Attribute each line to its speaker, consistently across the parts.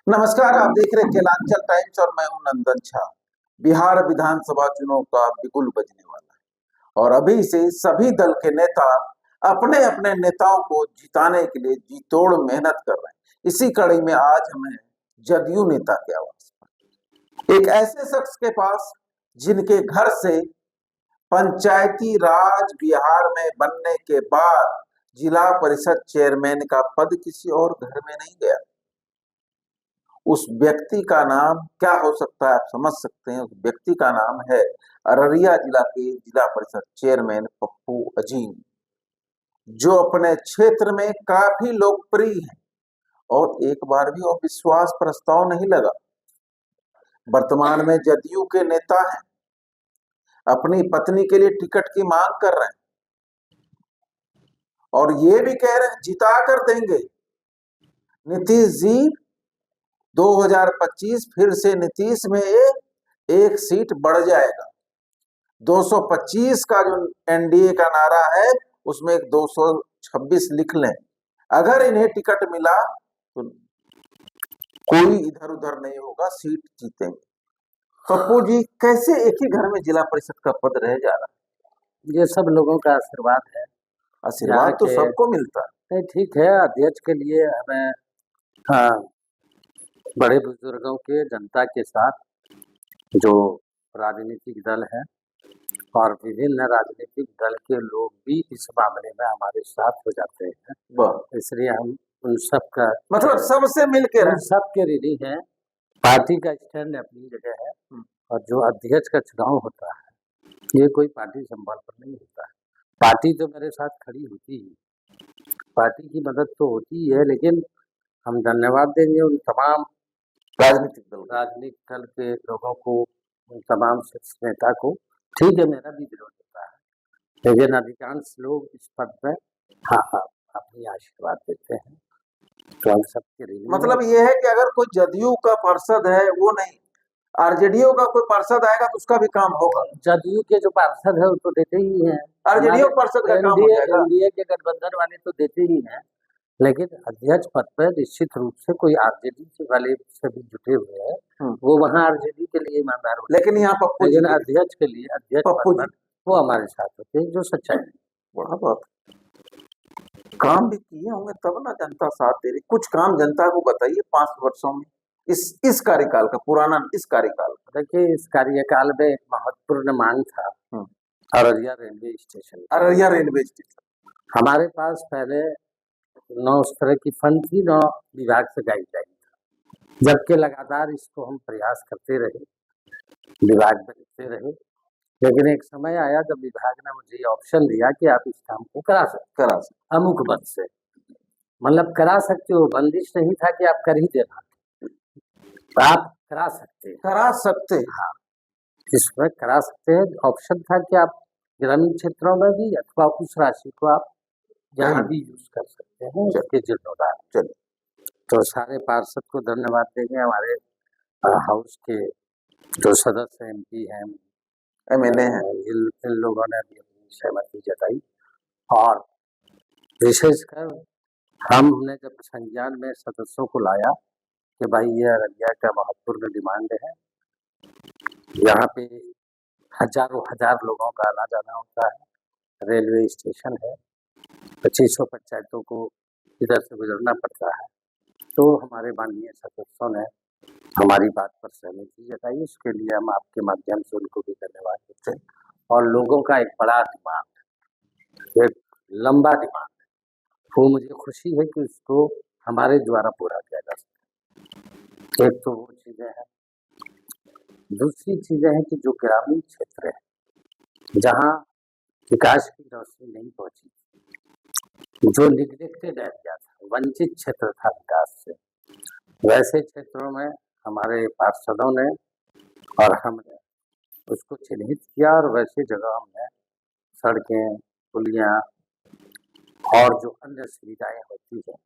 Speaker 1: नमस्कार, आप देख रहे हैं केलांचल टाइम्स और मैं हूं नंदन झा। बिहार विधानसभा चुनाव का बिगुल बजने वाला है और अभी से सभी दल के नेता अपने अपने नेताओं को जिताने के लिए जी तोड़ मेहनत कर रहे हैं। इसी कड़ी में आज हमें जदयू नेता के आवास पर एक ऐसे शख्स के पास जिनके घर से पंचायती राज बिहार में बनने के बाद जिला परिषद चेयरमैन का पद किसी और घर में नहीं गया। उस व्यक्ति का नाम क्या हो सकता है, आप समझ सकते हैं। उस व्यक्ति का नाम है अररिया जिला के जिला परिषद चेयरमैन पप्पू अजीम, जो अपने क्षेत्र में काफी लोकप्रिय है और एक बार भी अविश्वास प्रस्ताव नहीं लगा। वर्तमान में जदयू के नेता हैं, अपनी पत्नी के लिए टिकट की मांग कर रहे हैं और ये भी कह रहे हैं जिता कर देंगे नीतीश जी। 2025 फिर से नीतीश में एक सीट बढ़ जाएगा। 225 का जो एनडीए का नारा है उसमें एक 226 लिख लें। अगर इन्हें टिकट मिला तो कोई इधर उधर नहीं होगा, सीट जीतेंगे। पप्पू जी, कैसे एक ही घर में जिला परिषद का पद रह जा रहा है?
Speaker 2: ये सब लोगों का आशीर्वाद है।
Speaker 1: आशीर्वाद तो सबको मिलता है।
Speaker 2: नहीं, ठीक है। अध्यक्ष के लिए हमें बड़े बुजुर्गों के, जनता के साथ जो राजनीतिक दल है और विभिन्न राजनीतिक दल के लोग भी इस मामले में हमारे साथ हो जाते हैं, इसलिए हम उन सब का
Speaker 1: मतलब सबसे मिलकर
Speaker 2: सब के ऋणी हैं। पार्टी का स्टैंड अपनी जगह है और जो अध्यक्ष का चुनाव होता है ये कोई पार्टी संभाल पर नहीं होता है। पार्टी तो मेरे साथ खड़ी होती ही, पार्टी की मदद तो होती ही है, लेकिन हम धन्यवाद देंगे उन तमाम राजनीतिक दल के लोगों को, उन तमाम नेता को। ठीक है, मेरा भी विरोध होता है, लेकिन अधिकांश लोग इस पद में अपनी आशीर्वाद देते हैं, तो हम सबके लिए।
Speaker 1: मतलब ये है कि अगर कोई जदयू का पार्षद है, वो नहीं, आरजेडीओ का कोई पार्षद आएगा तो उसका भी काम होगा।
Speaker 2: जदयू के जो पार्षद है वो तो देते ही हैं,
Speaker 1: आरजेडीओ पार्षद का काम हो जाएगा।
Speaker 2: एनडीए के गठबंधन वाले तो देते ही हैं, लेकिन अध्यक्ष पद पर निश्चित रूप से कोई आरजेडी वाले से भी जुटे हुए हैं, वो वहाँ आरजेडी के लिए ईमानदार होते,
Speaker 1: लेकिन यहाँ पप्पू जी,
Speaker 2: अध्यक्ष के लिए अध्यक्ष पप्पू जी वो हमारे साथ होते हैं, जो सच्चाई है।
Speaker 1: बड़ा बात, काम भी किए होंगे तब ना जनता साथ दे रही। कुछ काम जनता को बताइए 5 वर्षों में, इस कार्यकाल का, पुराना इस कार्यकाल का।
Speaker 2: देखिए, इस कार्यकाल में एक महत्वपूर्ण मांग था Araria railway station.
Speaker 1: Araria railway station
Speaker 2: हमारे पास पहले 9 उस तरह की फंड थी, 9 विभाग से गाइडलाइन था, जबकि लगातार इसको हम प्रयास करते रहे, विभाग बनते रहे, लेकिन एक समय आया जब विभाग ने मुझे ऑप्शन दिया कि आप इस काम को करा सकते अमुक पद से, मतलब करा सकते हो, बंदिश नहीं था कि आप कर ही देना, तो आप करा सकते हाँ, इसमें करा सकते हैं। ऑप्शन था कि आप ग्रामीण क्षेत्रों में भी अथवा उस राशि को आप जहाँ भी यूज कर सकते हैं उसके जिम्मेदार। तो सारे पार्षद को धन्यवाद देंगे, हमारे हाउस के जो सदस्य एमपी हैं, एमएलए हैं, इन लोगों ने भी अपनी सहमति जताई और विशेषकर हमने जब संज्ञान में सदस्यों को लाया कि भाई ये अररिया का महत्वपूर्ण डिमांड है, यहाँ पे हजारों हजार लोगों का आना जाना होता है, रेलवे स्टेशन है, 2500 पंचायतों को इधर से गुजरना पड़ता है, तो हमारे माननीय सदस्यों ने हमारी बात पर सहमति जताई। उसके लिए हम आपके माध्यम से उनको भी धन्यवाद देते हैं। और लोगों का एक बड़ा डिमांड है, एक लंबा डिमांड है, वो मुझे खुशी है कि उसको हमारे द्वारा पूरा किया जा सकता है। एक तो वो चीज़ें हैं, दूसरी चीज़ें हैं कि जो ग्रामीण क्षेत्र है जहाँ विकास की रोशनी नहीं पहुँची, जो निगलेक्टेड एरिया था, वंचित क्षेत्र था विकास से, वैसे क्षेत्रों में हमारे पार्षदों ने और हमने उसको चिन्हित किया और वैसे जगह हमने सड़कें, पुलियाँ और जो अन्य सुविधाएं होती हैं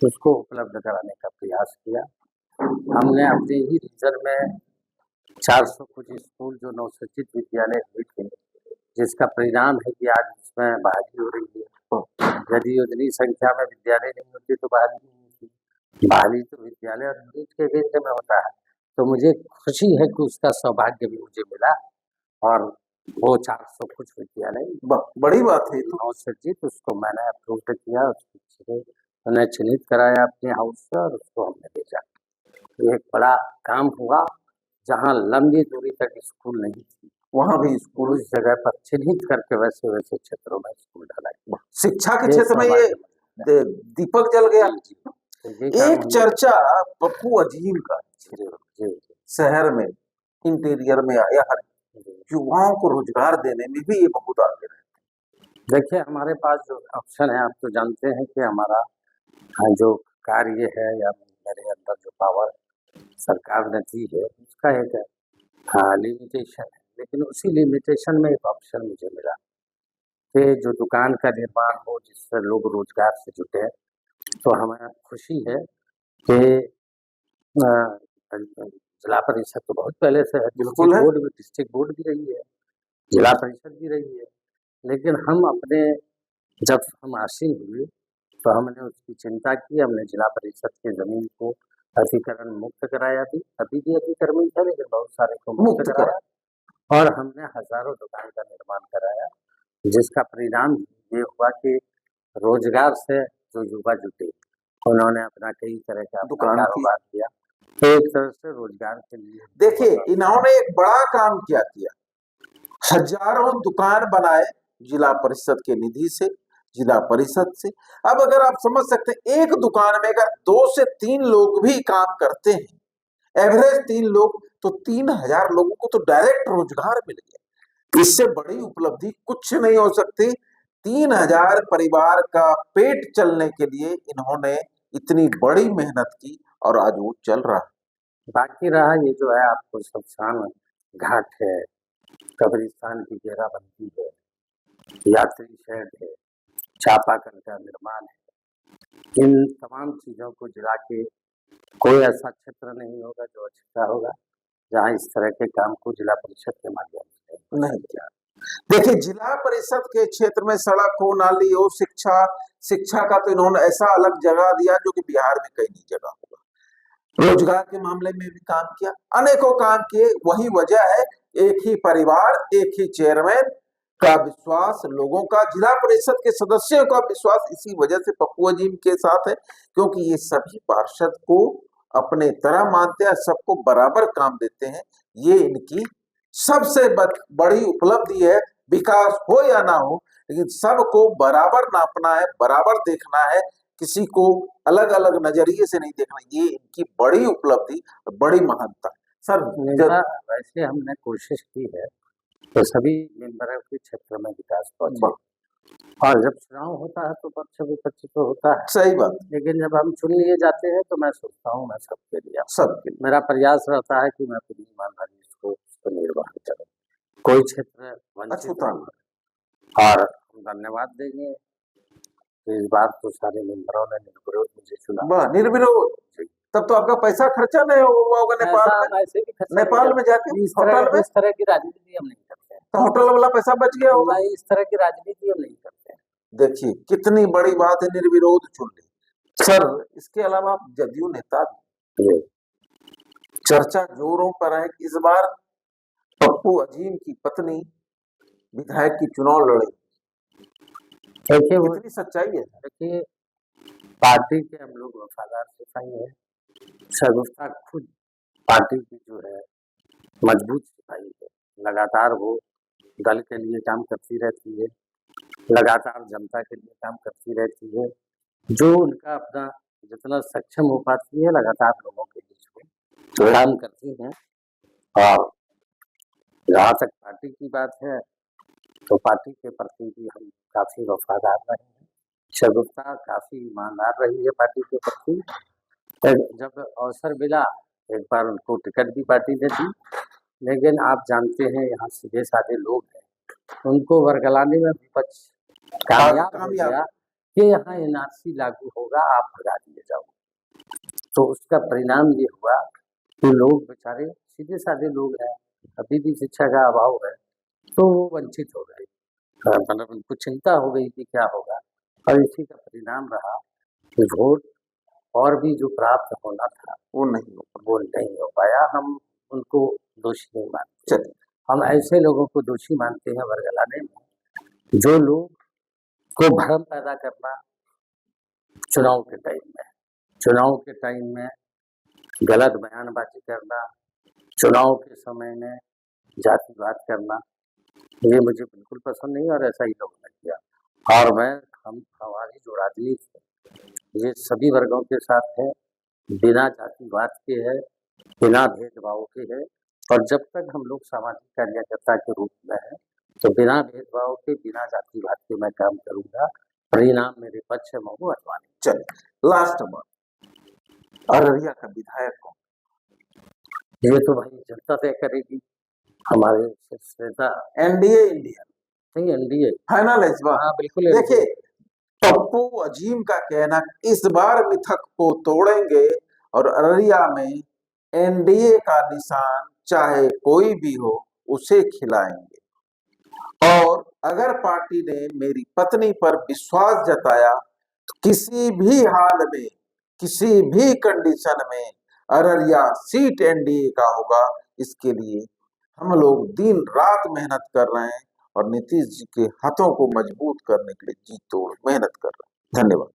Speaker 2: उसको उपलब्ध कराने का प्रयास किया। हमने अपने ही रीजन में 400 कुछ स्कूल जो नवसर्जित विद्यालय हुए थे, जिसका परिणाम है कि आज इसमें बहाली हो रही है। यदि उतनी संख्या में विद्यालय नहीं होती तो बहाली नहीं होती, बाहरी तो विद्यालय और नीट के केंद्र में होता है, तो मुझे खुशी है कि उसका सौभाग्य भी मुझे मिला और वो 400 कुछ विद्यालय
Speaker 1: बड़ी बात है ये तो।
Speaker 2: नवसर्जित उसको मैंने अप्रूव्ड किया, उसको मैंने चिन्हित कराया अपने हाउस से और उसको हमने भेजा। ये एक बड़ा काम हुआ, जहाँ लंबी दूरी तक स्कूल नहीं थी,
Speaker 1: वहाँ भी स्कूल
Speaker 2: उस जगह पर चिन्हित करके वैसे वैसे क्षेत्रों में स्कूल डाला।
Speaker 1: शिक्षा के
Speaker 2: ये
Speaker 1: क्षेत्र में ये दीपक जल गया।
Speaker 2: जी, तो ये काम
Speaker 1: एक
Speaker 2: हमने
Speaker 1: चर्चा पप्पू अजीम का
Speaker 2: जी, जी,
Speaker 1: शहर में इंटीरियर में आया है,
Speaker 2: जी।
Speaker 1: युवाओं को रोजगार देने में भी ये बहुत आगे रहे।
Speaker 2: देखिए हमारे पास जो ऑप्शन है, आप तो जानते हैं कि हमारा जो कार्य है या मेरे अंदर जो पावर सरकार ने दी है उसका एक लिमिटेशन है, लेकिन उसी लिमिटेशन में एक ऑप्शन मुझे मिला कि जो दुकान का निर्माण हो जिससे लोग रोजगार से जुटे, तो हमें खुशी है कि जिला परिषद तो बहुत पहले से है,
Speaker 1: बिल्कुल है।
Speaker 2: बोर्ड भी, डिस्ट्रिक्ट बोर्ड भी रही है, जिला परिषद भी रही है, लेकिन हम अपने जब हम आसीन हुए तो हमने उसकी चिंता की, हमने जिला परिषद की जमीन को अतिक्रमण मुक्त कराया भी, अभी भी अतिक्रमण है लेकिन बहुत सारे को मुक्त कराया और हमने हजारों दुकान का निर्माण कराया, जिसका परिणाम ये हुआ कि रोजगार से जो युवा जुटे उन्होंने अपना कई तरह का
Speaker 1: दुकान
Speaker 2: कारोबार किया, तो एक तरह से रोजगार के लिए
Speaker 1: देखिए इन्होंने एक बड़ा काम किया, हजारों दुकान बनाए जिला परिषद के निधि से, जिला परिषद से। अब अगर आप समझ सकते हैं, एक दुकान में अगर 2 से 3 लोग भी काम करते हैं, एवरेज 3 लोग, तो 3000 लोगों को तो डायरेक्ट रोजगार मिल गया। इससे बड़ी उपलब्धि कुछ नहीं हो सकती। 3000 परिवार का पेट चलने के लिए इन्होंने इतनी बड़ी मेहनत की और आज वो चल रहा है।
Speaker 2: बाकी रहा ये जो है आपको शमशान घाट है, कब्रिस्तान की घेराबंदी है, यात्री शेड है, चापाकल का निर्माण है, इन तमाम चीजों को जिला के कोई ऐसा क्षेत्र नहीं होगा जो अच्छा होगा जहाँ इस तरह के काम को जिला परिषद के माध्यम से
Speaker 1: नहीं किया। देखिए जिला परिषद के क्षेत्र में सड़क हो, नाली हो, शिक्षा का तो इन्होंने ऐसा अलग जगह दिया जो कि बिहार में कहीं नहीं जगह होगा। रोजगार के मामले में भी काम किया, अनेकों काम किए। वही वजह है, एक ही परिवार, एक ही चेयरमैन का विश्वास लोगों का, जिला परिषद के सदस्यों का विश्वास इसी वजह से पप्पू अजीम के साथ है, क्योंकि ये सभी पार्षद को अपने तरह मानते हैं, सबको बराबर काम देते हैं। ये इनकी सबसे बड़ी उपलब्धि है। विकास हो या ना हो, लेकिन सबको बराबर नापना है, बराबर देखना है, किसी को अलग अलग नजरिए से नहीं देखना। ये इनकी बड़ी उपलब्धि, बड़ी महानता। सर
Speaker 2: वैसे हमने कोशिश की है तो सभी मेंबरों के क्षेत्र में विकास पहुंचे, और जब चुनाव होता है तो पक्ष विपक्ष तो होता है,
Speaker 1: सही बात,
Speaker 2: लेकिन जब हम चुन लिए जाते हैं तो मैं सोचता हूँ मैं सबके लिए,
Speaker 1: सबके
Speaker 2: मेरा प्रयास रहता है कि मैं अपनी ईमानदारी उसको निर्वाह करूँ, कोई क्षेत्र वंचित नहीं, और हम धन्यवाद देंगे इस बार तो सारे मेंबरों ने निर्विरोध मुझे चुना।
Speaker 1: निर्विरोध, तब तो आपका पैसा खर्चा नहीं हुआ होगा नेपाल में जाके होटल में।
Speaker 2: इस तरह की राजनीति हम नहीं करते हैं,
Speaker 1: तो होटल वाला पैसा बच गया होगा।
Speaker 2: इस तरह की राजनीति हम नहीं करते हैं।
Speaker 1: देखिए कितनी बड़ी बात है, निर्विरोध चुन ली। सर इसके अलावा जदयू नेता भी, चर्चा जोरों पर है कि इस बार पप्पू अजीम की पत्नी विधायक की चुनाव लड़े।
Speaker 2: देखिए वो
Speaker 1: कितनी सच्चाई है।
Speaker 2: देखिए पार्टी के हम लोग वफादार सिपाही है, शगुफ्ता खुद पार्टी की जो है मजबूत सिपाही है, लगातार वो दल के लिए काम करती रहती है, लगातार जनता के लिए काम करती रहती है, जो उनका अपना जितना सक्षम हो पाती है लगातार लोगों के बीच में काम करती हैं। और जहाँ तक पार्टी की बात है तो पार्टी के प्रति भी हम काफी वफादार रहे हैं, शगुफ्ता काफी ईमानदार रही है पार्टी के प्रति। जब अवसर मिला एक बार उनको टिकट भी पार्टी ने दी, लेकिन आप जानते हैं यहाँ सीधे साधे लोग हैं, उनको वर्गलाने में विपक्ष कामयाब हो गया कि यहाँ एनआरसी लागू होगा, आप भगा दिए जाओ। तो उसका परिणाम ये हुआ कि लोग बेचारे सीधे साधे लोग हैं, अभी भी शिक्षा का अभाव है, तो वो वंचित हो गए, मतलब उनको चिंता हो गई कि क्या होगा, और इसी का परिणाम रहा कि वोट और भी जो प्राप्त होना था
Speaker 1: वो नहीं हो।
Speaker 2: वो नहीं हो पाया। हम उनको दोषी नहीं मानते।
Speaker 1: चलिए,
Speaker 2: हम ऐसे लोगों को दोषी मानते हैं वर्गलाने में जो लोग को भ्रम पैदा करना चुनाव के टाइम में गलत बयानबाजी करना, चुनाव के समय में जातिवाद करना, ये मुझे बिल्कुल पसंद नहीं और ऐसा ही लोगों ने किया। और हमारी जो राजनीति है ये सभी वर्गों के साथ है, बिना जातिवाद के है, बिना भेदभाव के है। और जब तक हम लोग सामाजिक कार्यकर्ता के रूप में है तो बिना भेदभाव के, बिना जातिवाद के मैं काम करूंगा। परिणाम मेरे पक्ष में हो अथवा नहीं।
Speaker 1: चलिए, लास्ट बात, अररिया का विधायक कौन?
Speaker 2: ये तो भाई जनता तय करेगी। हमारे नेता
Speaker 1: एनडीए इंडिया
Speaker 2: नहीं, एनडीए
Speaker 1: फाइनल है इस बार।
Speaker 2: हाँ बिल्कुल।
Speaker 1: देखिए, पप्पू अजीम का कहना इस बार मिथक को तोड़ेंगे और अररिया में एनडीए का निशान चाहे कोई भी हो उसे खिलाएंगे। और अगर पार्टी ने मेरी पत्नी पर विश्वास जताया तो किसी भी हाल में, किसी भी कंडीशन में अररिया सीट एनडीए का होगा। इसके लिए हम लोग दिन रात मेहनत कर रहे हैं और नीतीश जी के हाथों को मजबूत करने के लिए जी तोड़ मेहनत कर रहे हैं। धन्यवाद।